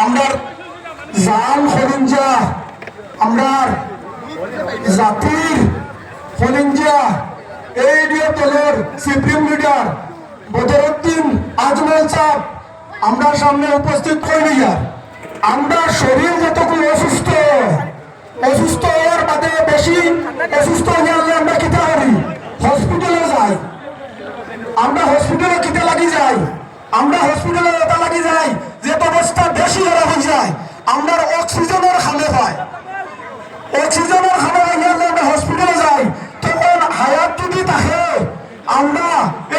আমরা জাল হরিঞ্জা আমরা জাতির হরিঞ্জা এই দলের সুপ্রিম লিডার বদরুদ্দিন আজমল সাহেব আমরা সামনে উপস্থিত করি। আমরা শরীর যতক্ষণ অসুস্থ হওয়ার বাদে বেশি অসুস্থ হয়ে আমরা কিতা করি? হসপিটালে যাই। আমরা হসপিটালে কিতে লাগি যাই? আমরা হসপিটালে এটা লাগি যাই যে অবস্থা বেশি খারাপ হয়ে যায়। আমরা অক্সিজেনের খালে পাই, অক্সিজেনের খালে হয়ে আমরা হসপিটালে যাই। তখন হায়াত যদি থাকে আমরা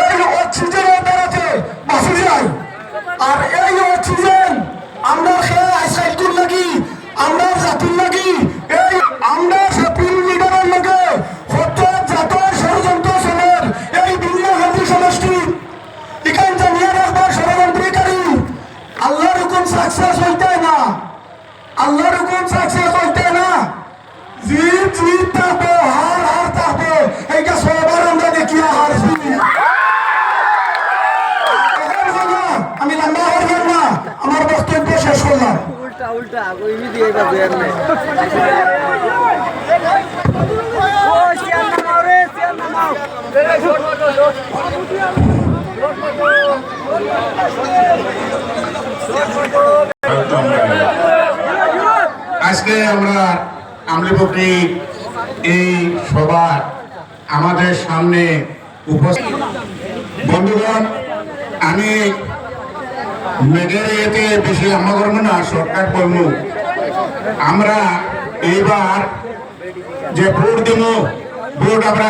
এই অক্সিজেনের দ্বারাতে বাঁচি যাই। আর এই অক্সিজেন আমরা খেয়ে আইসাইডুর লাগি, আমরা জাতির লাগি, এই আমরা সুপ্রিম লিডারের লগে হঠাৎ জাতীয় ষড়যন্ত্র চলের এই দুনিয়া গান্ধী সমষ্টি এখান জানিয়ে রাখবার ষড়যন্ত্রকারী আল্লাহর হুকুম সাকসেস হইতে না, আল্লাহর হুকুম সাকসেস হইতে না। জিত জিত থাকবো, হার হার থাকবো, এইটা সবার আমরা দেখিয়া হারছি। আমি লম্বা হইলাম না, আমার বক্তব্য শেষ করলাম। উল্টা উল্টা আগুই দিয়ে যাবে এমনি ও সিয়ান নামাও রে, সিয়ান নামাও। আজকে আমরা আমলিপট্টি এই সভা আমাদের সামনে উপস্থিত বন্ধুগণ, আমি মেঘের ইয়েতে বেশি লম্বা করবো না, শর্টকাট করবো। আমরা এইবার যে ভোট দেবো, ভোট আমরা